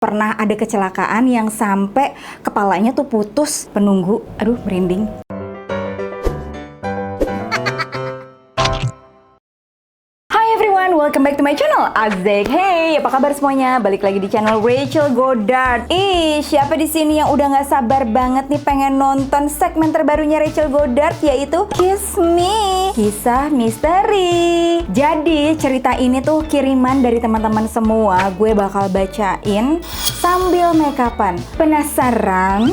Pernah ada kecelakaan yang sampai kepalanya tuh putus. Penunggu, aduh merinding. Hi everyone, welcome back to my channel, Azek. Hey, apa kabar semuanya? Balik lagi di channel Rachel Goddard. Siapa di sini yang udah gak sabar banget nih pengen nonton segmen terbarunya Rachel Goddard, yaitu Kiss Me, kisah misteri. Jadi cerita ini tuh kiriman dari teman-teman semua. Gue bakal bacain sambil make upan. Penasaran?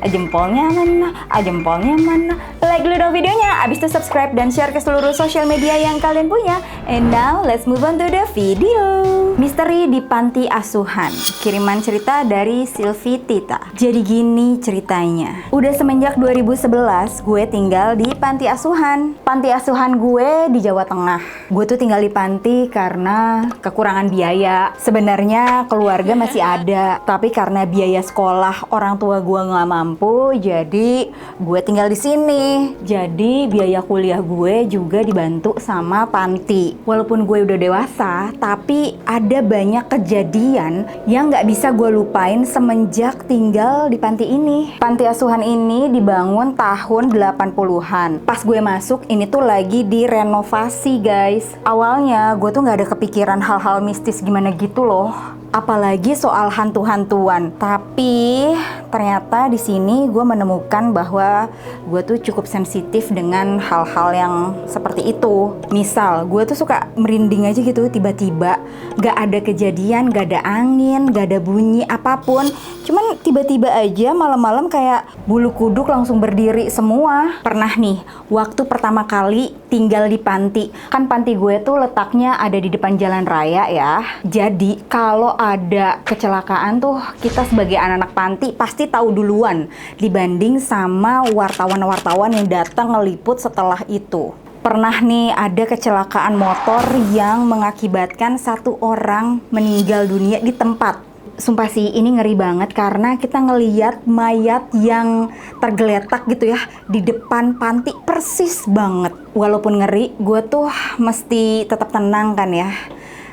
Jempolnya mana? Jempolnya mana? Like dulu dong videonya, abis itu subscribe dan share ke seluruh sosial media yang kalian punya. And now let's move on to the video. Misteri di panti asuhan. Kiriman cerita dari Sylvie Tita. Jadi gini ceritanya. Udah semenjak 2011 gue tinggal di panti asuhan. Panti asuhan gue di Jawa Tengah. Gue tuh tinggal di panti karena kekurangan biaya. Sebenarnya keluarga masih ada, tapi karena biaya sekolah orang tua gue nggak mampu, jadi gue tinggal di sini. Jadi biaya kuliah gue juga dibantu sama panti. Walaupun gue udah dewasa, tapi ada banyak kejadian yang nggak bisa gue lupain semenjak tinggal di panti ini. Panti asuhan ini dibangun tahun 80-an. Pas gue masuk, ini tuh lagi direnovasi guys. Awalnya gue tuh nggak ada kepikiran hal-hal mistis gimana gitu loh, apalagi soal hantu-hantuan. Tapi ternyata di sini gue menemukan bahwa gue tuh cukup sensitif dengan hal-hal yang seperti itu. Misal gue tuh suka merinding aja gitu tiba-tiba, gak ada kejadian, gak ada angin, gak ada bunyi apapun, cuman tiba-tiba aja malam-malam kayak bulu kuduk langsung berdiri semua. Pernah nih waktu pertama kali tinggal di panti, kan panti gue tuh letaknya ada di depan jalan raya ya. Jadi kalau ada kecelakaan tuh kita sebagai anak-anak panti pasti tahu duluan dibanding sama wartawan-wartawan yang datang ngeliput setelah itu. Pernah nih ada kecelakaan motor yang mengakibatkan satu orang meninggal dunia di tempat. Sumpah sih ini ngeri banget karena kita ngeliat mayat yang tergeletak gitu ya di depan panti persis banget. Walaupun ngeri, gue tuh mesti tetap tenang kan ya.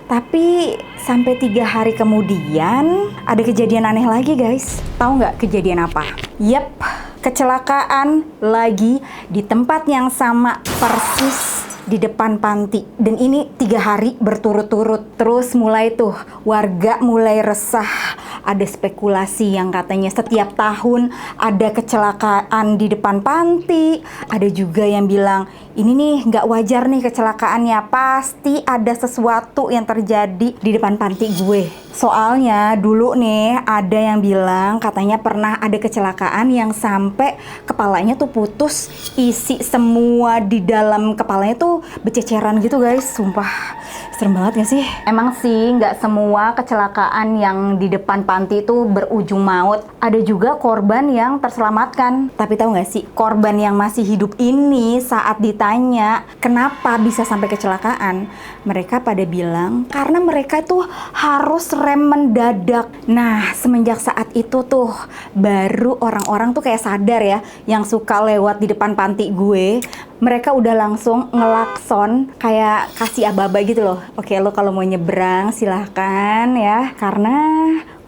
Tapi sampai 3 hari kemudian ada kejadian aneh lagi guys. Tahu nggak kejadian apa? Yep, kecelakaan lagi di tempat yang sama persis di depan panti. Dan ini 3 hari berturut-turut. Terus mulai tuh warga mulai resah. Ada spekulasi yang katanya setiap tahun ada kecelakaan di depan panti. Ada juga yang bilang ini nih nggak wajar nih kecelakaannya, pasti ada sesuatu yang terjadi di depan panti gue. Soalnya dulu nih ada yang bilang katanya pernah ada kecelakaan yang sampai kepalanya tuh putus, isi semua di dalam kepalanya tuh bececeran gitu guys. Sumpah serem banget gak sih? Emang sih nggak semua kecelakaan yang di depan panti itu berujung maut. Ada juga korban yang terselamatkan. Tapi tahu nggak sih, korban yang masih hidup ini saat ditanya kenapa bisa sampai kecelakaan, mereka pada bilang karena mereka tuh harus rem mendadak. Nah semenjak saat itu tuh baru orang-orang tuh kayak sadar ya, yang suka lewat di depan panti gue, mereka udah langsung ngelakson kayak kasih aba-aba gitu loh. Oke, lo kalau mau nyebrang silahkan ya. Karena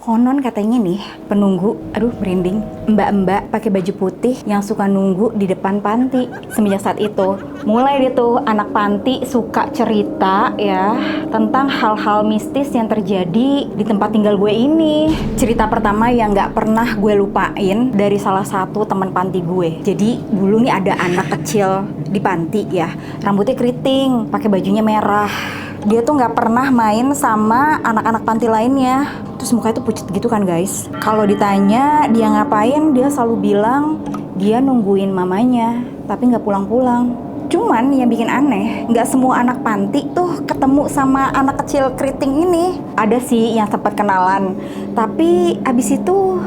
konon katanya nih penunggu, aduh merinding, mbak-mbak pakai baju putih yang suka nunggu di depan panti. Semenjak saat itu mulai deh tuh anak panti suka cerita ya tentang hal-hal mistis yang terjadi di tempat tinggal gue ini. Cerita pertama yang nggak pernah gue lupain dari salah satu teman panti gue. Jadi dulu nih ada anak kecil di panti ya, rambutnya keriting, pakai bajunya merah. Dia tuh nggak pernah main sama anak-anak panti lainnya. Terus mukanya tuh pucet gitu kan guys. Kalau ditanya dia ngapain, dia selalu bilang dia nungguin mamanya, tapi nggak pulang-pulang. Cuman yang bikin aneh, nggak semua anak panti tuh ketemu sama anak kecil keriting ini. Ada sih yang sempat kenalan, tapi abis itu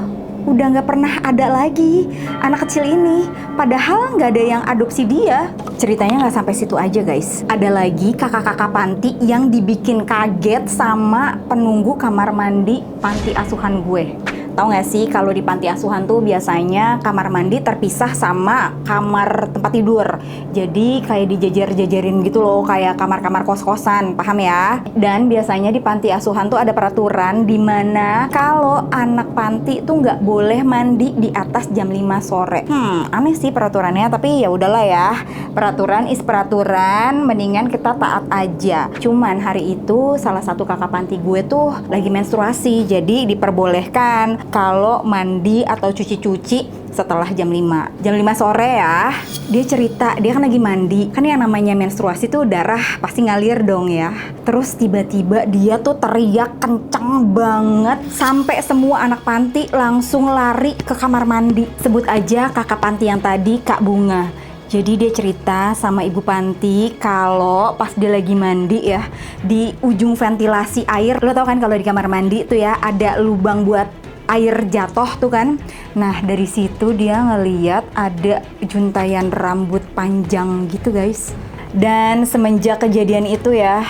udah nggak pernah ada lagi anak kecil ini. Padahal nggak ada yang adopsi dia. Ceritanya nggak sampai situ aja guys. Ada lagi kakak-kakak panti yang dibikin kaget sama penunggu kamar mandi panti asuhan gue. Tahu nggak sih kalau di panti asuhan tuh biasanya kamar mandi terpisah sama kamar tempat tidur. Jadi kayak dijajar-jajarin gitu loh, kayak kamar-kamar kos-kosan, paham ya? Dan biasanya di panti asuhan tuh ada peraturan di mana kalau anak panti tuh nggak boleh mandi di atas jam 5 sore. Aneh sih peraturannya, tapi ya udahlah ya. Peraturan is peraturan, mendingan kita taat aja. Cuman hari itu salah satu kakak panti gue tuh lagi menstruasi, jadi diperbolehkan kalau mandi atau cuci-cuci setelah jam 5 sore ya. Dia cerita, dia kan lagi mandi, kan yang namanya menstruasi tuh darah pasti ngalir dong ya. Terus tiba-tiba dia tuh teriak kenceng banget sampai semua anak panti langsung lari ke kamar mandi. Sebut aja kakak panti yang tadi, Kak Bunga. Jadi dia cerita sama ibu panti kalau pas dia lagi mandi ya, di ujung ventilasi air, lo tau kan kalau di kamar mandi tuh ya ada lubang buat air jatuh tuh kan. Nah dari situ dia ngeliat ada juntayan rambut panjang gitu guys. Dan semenjak kejadian itu ya,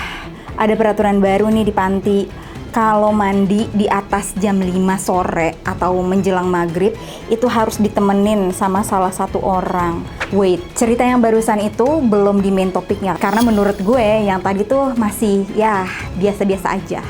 ada peraturan baru nih di panti. Kalau mandi di atas jam 5 sore atau menjelang maghrib itu harus ditemenin sama salah satu orang. Wait, cerita yang barusan itu belum di main topiknya, karena menurut gue yang tadi tuh masih ya biasa-biasa aja.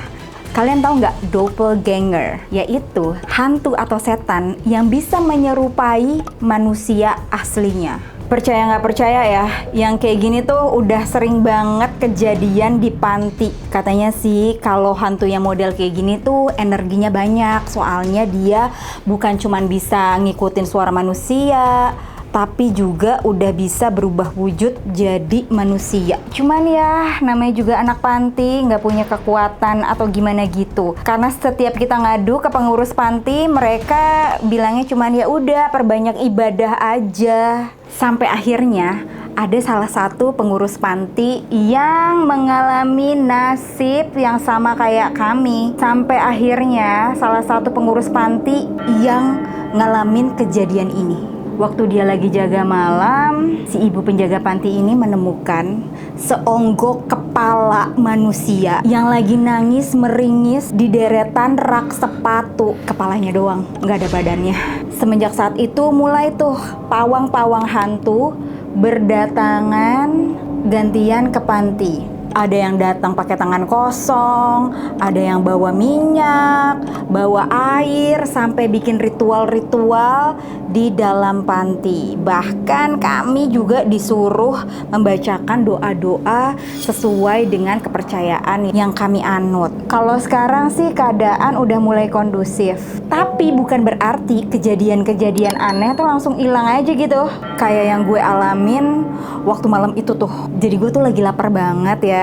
Kalian tahu nggak doppelganger? Yaitu hantu atau setan yang bisa menyerupai manusia aslinya. Percaya nggak percaya ya, yang kayak gini tuh udah sering banget kejadian di panti. Katanya sih kalau hantu yang model kayak gini tuh energinya banyak, soalnya dia bukan cuman bisa ngikutin suara manusia, tapi juga udah bisa berubah wujud jadi manusia. Cuman ya namanya juga anak panti, nggak punya kekuatan atau gimana gitu. Karena setiap kita ngadu ke pengurus panti, mereka bilangnya cuman ya udah perbanyak ibadah aja. Sampai akhirnya ada salah satu pengurus panti yang mengalami nasib yang sama kayak kami. Sampai akhirnya salah satu pengurus panti yang ngalamin kejadian ini. Waktu dia lagi jaga malam, si ibu penjaga panti ini menemukan seonggok kepala manusia yang lagi nangis meringis di deretan rak sepatu. Kepalanya doang, nggak ada badannya. Semenjak saat itu mulai tuh pawang-pawang hantu berdatangan gantian ke panti. Ada yang datang pakai tangan kosong, ada yang bawa minyak, bawa air, sampai bikin ritual-ritual di dalam panti. Bahkan kami juga disuruh membacakan doa-doa sesuai dengan kepercayaan yang kami anut. Kalau sekarang sih keadaan udah mulai kondusif, tapi bukan berarti kejadian-kejadian aneh tuh langsung hilang aja gitu. Kayak yang gue alamin waktu malam itu tuh. Jadi gue tuh lagi lapar banget ya.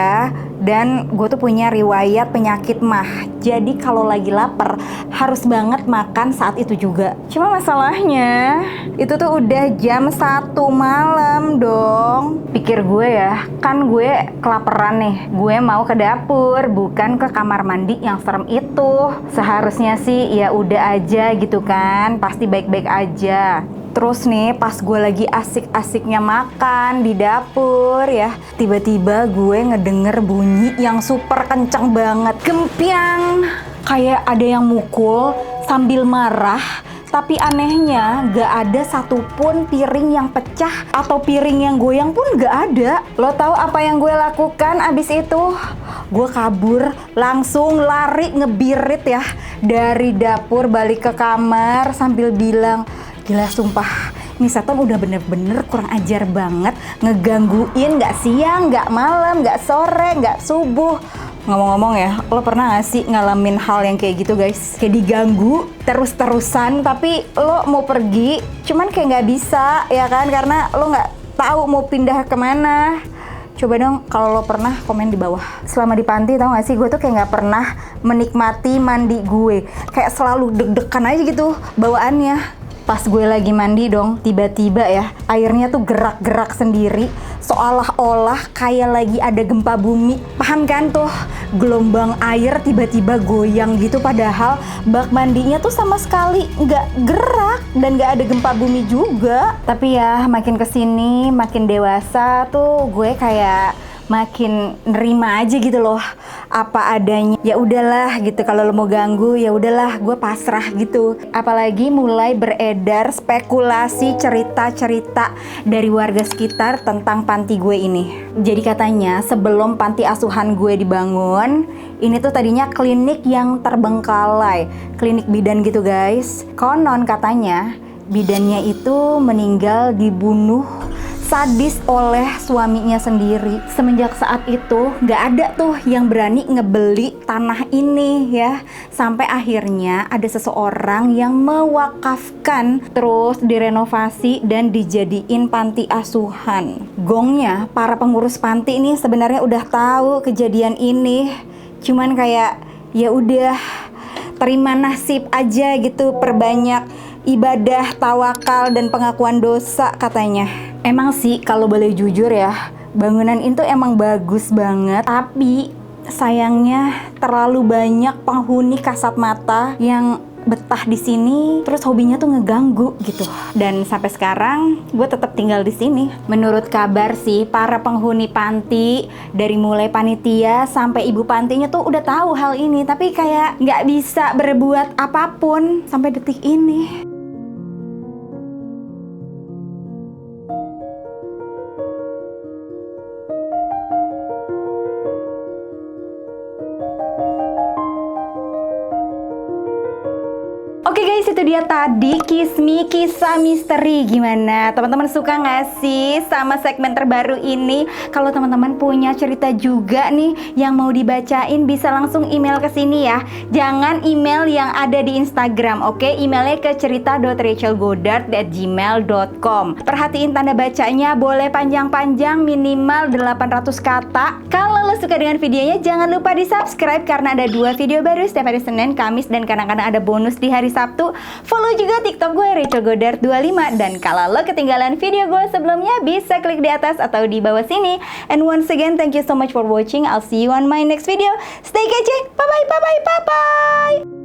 Dan gue tuh punya riwayat penyakit mah. Jadi kalau lagi lapar harus banget makan saat itu juga. Cuma masalahnya itu tuh udah jam 1 malam dong. Pikir gue ya, kan gue kelaparan nih. Gue mau ke dapur, bukan ke kamar mandi yang serem itu. Seharusnya sih ya udah aja gitu kan, pasti baik-baik aja. Terus nih pas gue lagi asik-asiknya makan di dapur ya, tiba-tiba gue ngedenger bunyi yang super kenceng banget. Gempiang, kayak ada yang mukul sambil marah. Tapi anehnya gak ada satupun piring yang pecah atau piring yang goyang pun gak ada. Lo tahu apa yang gue lakukan abis itu? Gue kabur, langsung lari ngebirit ya dari dapur balik ke kamar sambil bilang, gila sumpah, ini setan udah bener-bener kurang ajar banget, ngegangguin gak siang, gak malam, gak sore, gak subuh. Ngomong-ngomong ya, lo pernah gak sih ngalamin hal yang kayak gitu guys? Kayak diganggu terus-terusan, tapi lo mau pergi, cuman kayak gak bisa ya kan, karena lo gak tahu mau pindah kemana. Coba dong kalau lo pernah komen di bawah. Selama di panti tau gak sih, gue tuh kayak gak pernah menikmati mandi gue. Kayak selalu deg-degan aja gitu bawaannya. Pas gue lagi mandi dong, tiba-tiba ya airnya tuh gerak-gerak sendiri, seolah-olah kayak lagi ada gempa bumi. Paham kan tuh, gelombang air tiba-tiba goyang gitu, padahal bak mandinya tuh sama sekali nggak gerak dan nggak ada gempa bumi juga. Tapi ya makin kesini makin dewasa tuh gue kayak makin nerima aja gitu loh apa adanya. Ya udahlah gitu, kalau lo mau ganggu ya udahlah, gue pasrah gitu. Apalagi mulai beredar spekulasi cerita-cerita dari warga sekitar tentang panti gue ini. Jadi katanya sebelum panti asuhan gue dibangun, ini tuh tadinya klinik yang terbengkalai, klinik bidan gitu guys. Konon katanya bidannya itu meninggal dibunuh sadis oleh suaminya sendiri. Semenjak saat itu nggak ada tuh yang berani ngebeli tanah ini ya. Sampai akhirnya ada seseorang yang mewakafkan, terus direnovasi dan dijadiin panti asuhan. Gongnya para pengurus panti ini sebenarnya udah tahu kejadian ini, cuman kayak ya udah terima nasib aja gitu, perbanyak ibadah, tawakal, dan pengakuan dosa katanya. Emang sih kalau boleh jujur ya, bangunan itu emang bagus banget, tapi sayangnya terlalu banyak penghuni kasat mata yang betah di sini, terus hobinya tuh ngeganggu gitu. Dan sampai sekarang gue tetap tinggal di sini. Menurut kabar sih, para penghuni panti dari mulai panitia sampai ibu pantinya tuh udah tahu hal ini, tapi kayak nggak bisa berbuat apapun sampai detik ini. Oke guys, itu dia tadi Kismi Kisah Misteri. Gimana? Teman-teman suka nggak sih sama segmen terbaru ini? Kalau teman-teman punya cerita juga nih yang mau dibacain, bisa langsung email ke sini ya. Jangan email yang ada di Instagram, oke? Emailnya ke cerita.rachelgodard@gmail.com. Perhatiin tanda bacanya, boleh panjang-panjang, minimal 800 kata. Kalau lo suka dengan videonya, jangan lupa di subscribe karena ada 2 video baru setiap hari Senin, Kamis, dan kadang-kadang ada bonus di hari Sabtu. Follow juga TikTok gue Rachel Godard 25. Dan kalau lo ketinggalan video gue sebelumnya, bisa klik di atas atau di bawah sini. And once again, thank you so much for watching. I'll see you on my next video. Stay kece. Bye bye bye bye bye bye.